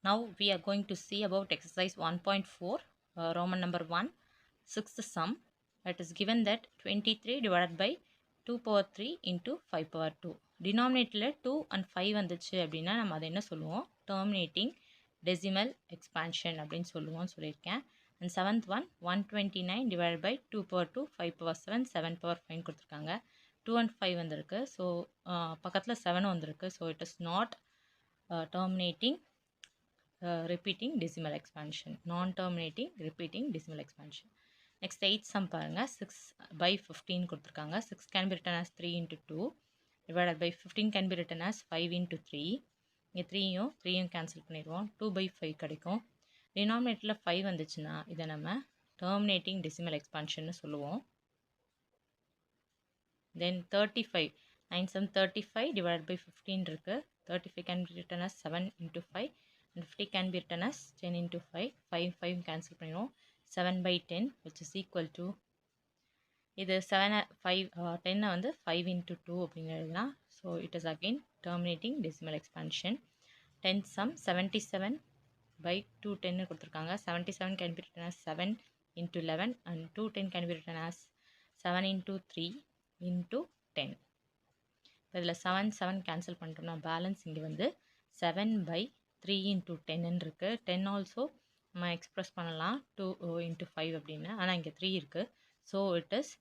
Now we are going to see about exercise 1.4, Roman number 1, sixth sum. It is given that 23 divided by 2 power 3 into 5 power 2. Denominator 2 and 5 வந்துச்சு அப்படின்னா நம்ம அதை என்ன சொல்லுவோம், terminating decimal expansion அப்படின்னு சொல்லியிருக்கேன். And seventh one 129 divided by 2 power 2 5 power 7 7 power 5 கொடுத்துருக்காங்க. 2 and 5 வந்திருக்கு. ஸோ பக்கத்தில் 7 வந்திருக்கு. So it is not terminating repeating decimal expansion, non-terminating repeating decimal expansion. Next 8 sum பாருங்க. 6 by 15 கொடுத்துருக்காங்க. 6 can be written as 3 into 2 divided by 15 can be written as 5 into 3. இங்கே 3யும் cancel பண்ணிடுவோம். 2 by 5 கிடைக்கும். டினாமினேட்டரில் 5 வந்துச்சுன்னா இதை நம்ம terminating decimal expansion சொல்லுவோம். Then 35 9 sum 35 divided by 15 இருக்கு. 35 can be written as 7 into 5 and 50 can be written as 10 into 5. 5 cancel பண்ணிடுவோம். 7 by 10 which is equal to இது 7 5 10 வந்து 5 into 2 அப்படின்னு எழுதலாம். So it is again terminating decimal expansion. 10 sum 77 by 210 கொடுத்துருக்காங்க. 77 can be written as 7 into 11 and 210 can be written as 7 into 3 into 10. இப்போ இதில் 7 cancel பண்ணிட்டோம்னா balance இங்கே வந்து 7 by 3 into 10 இருக்கு. 10 ஆல்சோ நம்ம எக்ஸ்ப்ரெஸ் பண்ணலாம் 2 into 5 அப்படின்னு. ஆனால் இங்கே 3 இருக்குது. So it is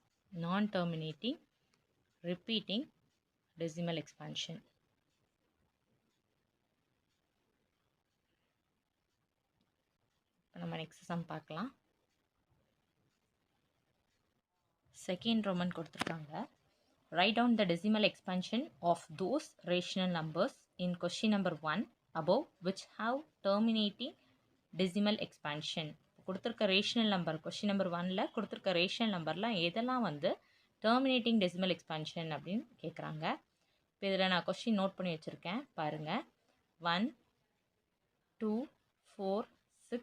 non terminating repeating decimal expansion. இப்போ நம்ம நெக்ஸ்ட் சம் பார்க்கலாம். செகண்ட் ரோமன் கொடுத்துருக்காங்க. Write down the decimal expansion of those rational numbers in question number 1 above which have terminating decimal expansion. கொடுத்துருக்க rational number question number 1ல் கொடுத்துருக்க rational நம்பர்லாம் எதெல்லாம் வந்து terminating decimal expansion அப்படின்னு கேட்குறாங்க. இப்போ இதில் நான் கொஸ்டின் நோட் பண்ணி வச்சுருக்கேன் பாருங்கள். 1 2 4 6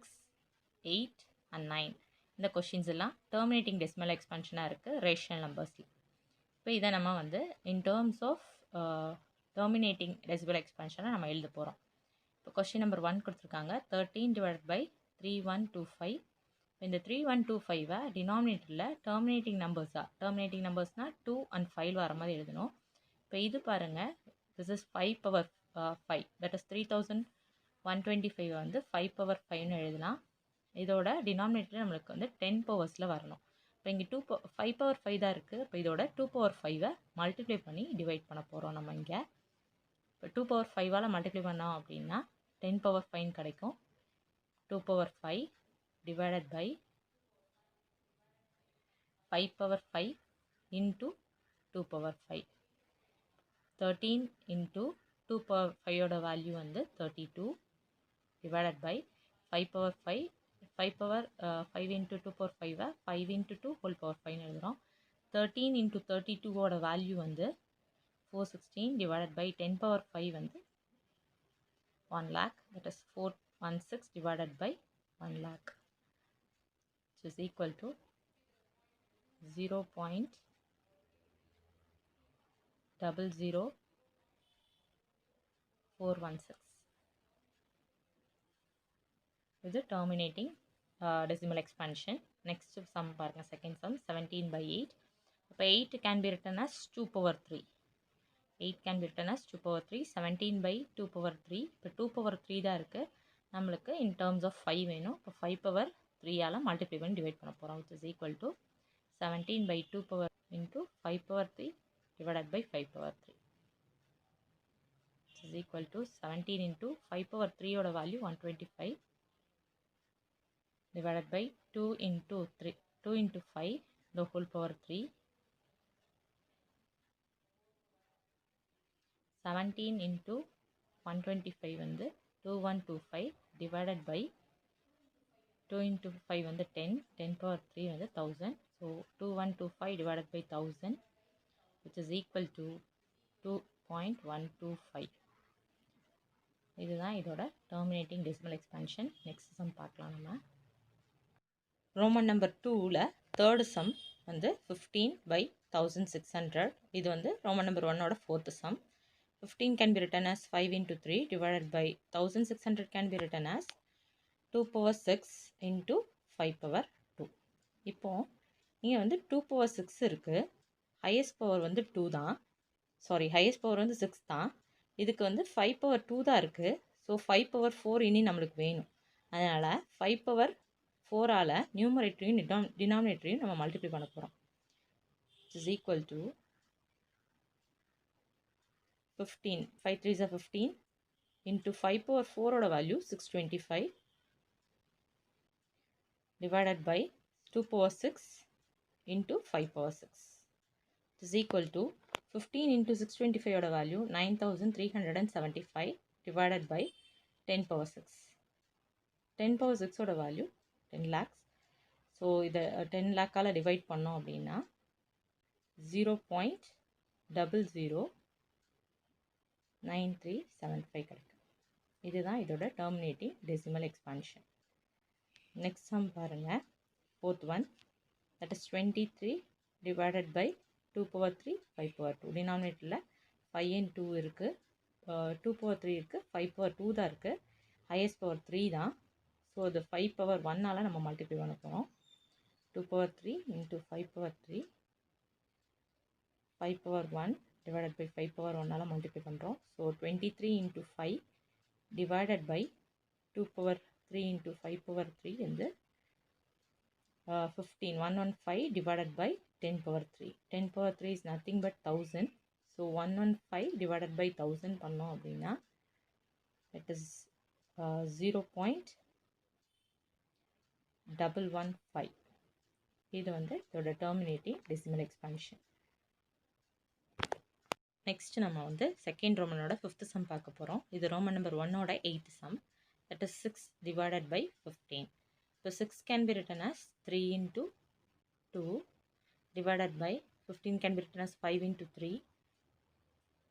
8 and 9 இந்த கொஸ்டின்ஸ் எல்லாம் terminating decimal expansionஆக இருக்குது ரேஷனல் நம்பர்ஸில். இப்போ இதை நம்ம வந்து in terms of terminating decimal எக்ஸ்பான்ஷனை நம்ம எழுத போகிறோம். இப்போ கொஸ்டின் நம்பர் 1 கொடுத்துருக்காங்க. 13 டிவைட் பை 3125. இப்போ இந்த 3125 டினாமினேட்டரில் டெர்மினேட்டிங் நம்பர்ஸ்னால் 2 and 5 வர மாதிரி எழுதணும். இப்போ இது பாருங்கள், this is 5 power 5 that is 3125 வந்து 5 power 5ன்னு எழுதலாம். இதோட டினாமினேட்டரில் நம்மளுக்கு வந்து 10 பவர்ஸில் வரணும். இப்போ இங்கே 5 power 5 தான் இருக்குது. இப்போ இதோட 2 power 5 மல்டிப்ளை பண்ணி டிவைட் பண்ண போகிறோம் நம்ம இங்கே. இப்போ 2 power 5 மல்டிப்ளை பண்ணோம் அப்படின்னா 10 power 5 கிடைக்கும். 2 power 5 divided by 5 power 5 into 2 power 5. 13 into 2 power 5ஓட value வந்து 32 divided by 5 power 5 5 power 5 into 2 power 5 5 into 2 whole power 5 எழுதுகிறோம். 13 into 32ஓட வேல்யூ வந்து 416 divided by 10 power 5 வந்து 1 lakh, that is 416 divided by 1 lakh, which is equal to 0.00416. இது terminating decimal expansion. Next sum பாருங்க, second sum 17 by 8. இப்போ 8 can be written as 2 power 3. 8 can be written as 2 power 3. 17 by 2 power 3. இப்போ 2 power 3 தான் இருக்குது. நம்மளுக்கு in terms of 5 வேணும். இப்போ 5 power 3ஆல் multiply பண்ணி டிவைட் பண்ண போகிறோம். which is equal to 17 by 2 power into 5 power 3 divided by 5 power 3. which is equal to 17 into 5 power 3ஓட value 125 divided by 2 into 5 the whole power 3. 17 into 125 வந்து 2125 divided by 2 into 5 வந்து 10 power 3 வந்து 1000. so 2125 divided by 1000 which is equal to 2.125. இதுதான் இதோட terminating decimal expansion. next sum பார்க்கலாம் நம்ம. Roman number 2ல் third sum வந்து 15 by 1600. இது வந்து ரோமன் நம்பர் 1ஓட fourth sum. 15 can be written as 5 into 3 divided by 1600 can be written as 2 power 6 into 5 power 2. இப்போ இங்கே வந்து 2 power 6 இருக்குது, ஹையஸ்ட் பவர் வந்து 2 தான், சாரி ஹையஸ்ட் பவர் வந்து 6 தான். இதுக்கு வந்து 5 பவர் 2 தான் இருக்குது. ஸோ 5 பவர் 4 இனி நம்மளுக்கு வேணும். அதனால் 5 பவர் 4ஆல் நியூமரேட்டரையும் டினாமினேட்டரையும் நம்ம மல்டிப்ளை பண்ண போகிறோம். Is equal to 15, 5 3s are 15 into 5 power 4ஓட value 625 divided by 2 power 6 into 5 power 6 is equal to 15 into 625 ஓட value 9375 divided by 10 power 6. 10 power 6 ஓட வேல்யூ 10 lakhs. ஸோ இதை 10 லேக்கால் டிவைட் பண்ணோம் அப்படின்னா 0.009375 கிடைக்கும். இதுதான் இதோட terminating decimal expansion. Next sum பாருங்கள், fourth one, that is 23 divided by 2 power 3 5 power 2. டினாமினேட்டரில் 5 and 2 இருக்குது, 2 power 3 இருக்குது, 5 power 2 தான் இருக்குது, ஹையஸ்ட் பவர் 3 தான். ஸோ அது 5 power 1ஆல் நம்ம மல்டிப்ளை பண்ண போகிறோம். 2 power 3 into 5 power 3, 5 power 1 divided by 5 power 1ஆல் multiply பண்ணுறோம். So 23 into 5 divided by 2 power 3 into 5 power 3 வந்து 15, 115 divided by 10 power 3. 10 power 3 is nothing but 1000. So 115 divided by 1000 பண்ணோம் அப்படின்னா it is 0.115. இது வந்து இதோட டெர்மினேட்டிங் டெசிமல் எக்ஸ்பான்ஷன். நெக்ஸ்ட் நம்ம வந்து second ரோமனோட 5th some பார்க்க போகிறோம். இது ரோமன் நம்பர் 1ஓட 8th sum, that is 6 divided by 15. So 6 can be written as 3 into 2 divided by 15 can be written as 5 into 3.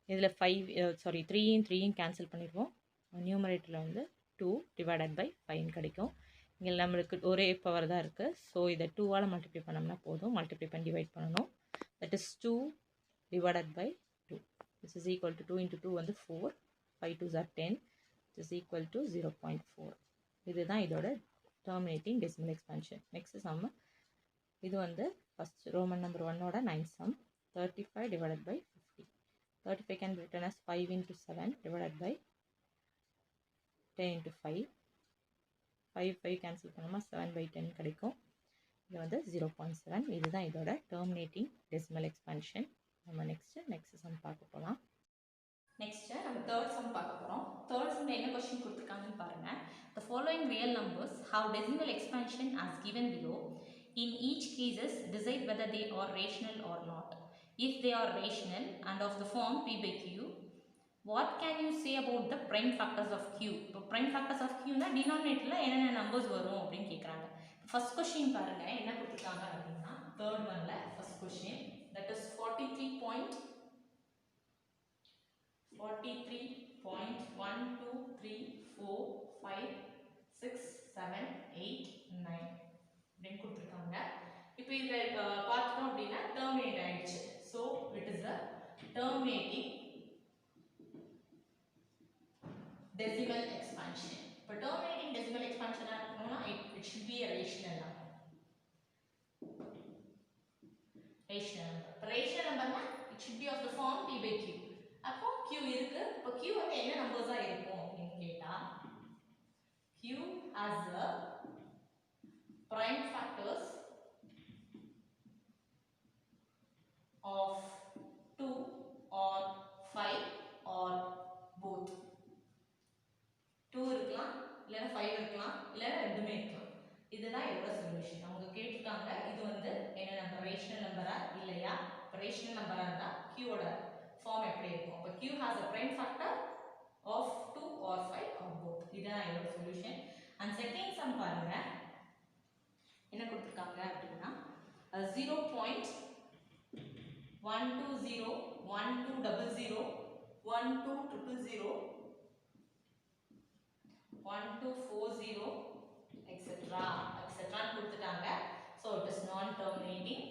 இதில் 3யும் 3யும் கேன்சல் பண்ணிடுவோம். நியூமரேட்டரில் வந்து 2 divided by 5 கிடைக்கும். இங்கே நம்மளுக்கு ஒரே பவர் தான் இருக்குது. ஸோ இதை 2ஆல் மல்டிப்ளை பண்ணோம்னா போதும், மல்டிப்ளை பண்ணி டிவைட் பண்ணணும். That is 2 divided by 2. This is equal to 2 into 2 வந்து 4, 5 2s are 10. This is equal to 0.4. இதுதான் இதோட terminating decimal expansion. Next sum, இது வந்து first ரோமன் நம்பர் 1ஓட 9th sum, 35 divided by 50. 35 can be written as 5 into 7 divided by 10 into 5. 5 cancel பண்ணோமா 7 by 10 கிடைக்கும். இது வந்து 0.7. இதுதான் இதோட terminating decimal expansion. நம்ம நெக்ஸ்ட் சம் பார்க்க போகலாம். நெக்ஸ்ட்டு நம்ம தேர்ட் சம் பார்க்க போகிறோம். தேர்ட் சம்மில் என்ன கொஸ்டின் கொடுத்துருக்காங்கன்னு பாருங்கள். The following real numbers have decimal expansion as given below. In each cases, decide whether they are rational or not. If they are rational and of the form P by Q, what can you say about the prime factors of Q? இப்போ prime factors of Qனா டினாமினேட்டரில் என்னென்ன numbers வரும் அப்படின்னு கேட்குறாங்க. First question பாருங்கள் என்ன கொடுத்துருக்காங்க அப்படின்னா, தேர்ட் ஒன்ல ஃபர்ஸ்ட் கொஸ்டின், தட் இஸ் 43.123456789 அப்படின்னு கொடுத்துருக்காங்க. இப்போ இதில் பார்த்துட்டோம் அப்படின்னா டெர்மினேட் ஆயிடுச்சு. So it is a terminating decimal expansion. இப்போ டெர்மினேட்டிங் டெசிமல் எக்ஸ்பான்ஷனாக இருக்கணும்னா it should be a rational number. rational number. இப்போ rational numberனா it should be of the form P by Q. அப்போ Q இருக்கு. இப்போ Q வந்து என்ன நம்பர்ஸா இருக்கும் அப்படின்னு கேட்டா, Q has the prime factors of 2 or 5 or both. 2 இருக்கலாம், இல்லைன்னா 5 இருக்கலாம், இல்லைன்னா ரெண்டுமே இருக்கலாம். இதுதான் இதோட சொல்யூஷன். அவங்க கேட்டிருக்காங்க இது வந்து என்ன நம்பர், ரேஷனல் நம்பரா இல்லையா. இப்போ ரேஷனல் நம்பரா இருந்தா Qயோட ஃபார்ம் எப்படி இருக்கும். அப்போ Q has a prime factor of 2 or 5 or both. இதுதான் இதோட சொல்யூஷன். அண்ட் செகண்ட் சம் பாருங்க என்ன கொடுத்துருக்காங்க அப்படின்னா 0.120 1200 12000 1240 etc. கொடுத்துட்டாங்க. So it is non-terminating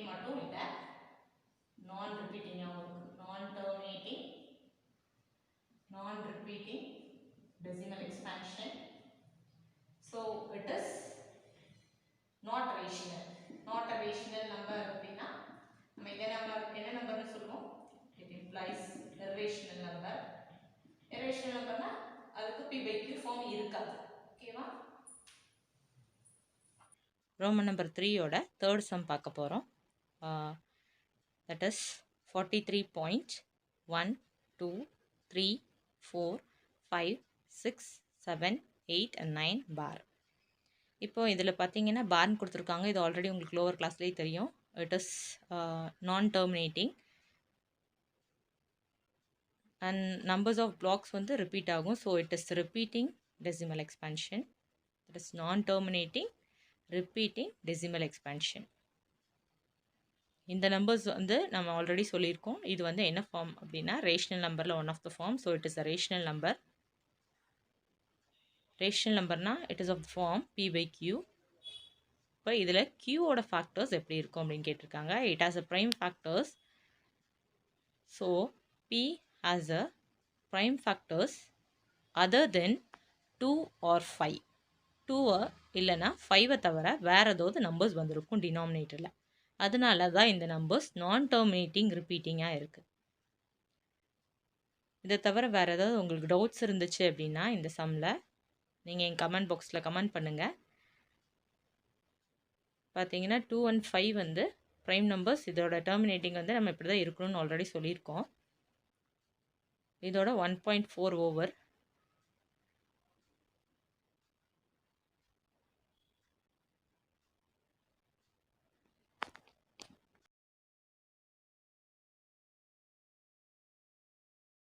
மட்டும் expansion. So it is not rational. Not a rational number அப்படின்னா நம்ம என்ன நம்பர்னு சொல்லுவோம்? It implies irrational number. Irrational numberனா அதுக்கு p by q ஃபார்ம் இருக்காது. ஓகேவா? ரோமன் நம்பர் 3யோட தேர்ட் சம் பார்க்க போகிறோம். தட் இஸ் 43.1234567 பார். இப்போ இதில் பார்த்தீங்கன்னா பார்னு கொடுத்துருக்காங்க. இது ஆல்ரெடி உங்களுக்கு லோவர் கிளாஸ்லேயே தெரியும். It is non terminating and numbers of blocks வந்து ரிப்பீட் ஆகும். So it is repeating decimal expansion. It is non terminating repeating decimal expansion. இந்த நம்பர்ஸ் வந்து நம்ம ஆல்ரெடி சொல்லியிருக்கோம். இது வந்து என்ன ஃபார்ம் அப்படின்னா ரேஷனல் நம்பரில் one of the form. So it is a rational number. Rational நம்பர்னா it is of the form p by q. இப்போ இதில் க்யூவோட ஃபேக்டர்ஸ் எப்படி இருக்கும் அப்படின்னு கேட்டிருக்காங்க. It has a prime factors. So p has a prime factors other than 2 or 5. 2 இல்லைனா 5 தவிர வேறு ஏதாவது நம்பர்ஸ் வந்திருக்கும் டினாமினேட்டரில். அதனால தான் இந்த நம்பர்ஸ் நான் டெர்மினேட்டிங் ரிப்பீட்டிங்காக இருக்குது. இதை தவிர வேறு ஏதாவது உங்களுக்கு டவுட்ஸ் இருந்துச்சு அப்படின்னா இந்த சம்மில் நீங்கள் என் கமெண்ட் பாக்ஸில் கமெண்ட் பண்ணுங்கள். பார்த்தீங்கன்னா 2 and 5 வந்து ப்ரைம் நம்பர்ஸ். இதோட டெர்மினேட்டிங் வந்து நம்ம இப்படி தான் இருக்கணும்னு ஆல்ரெடி சொல்லியிருக்கோம். இதோட 1.4 ஓவர்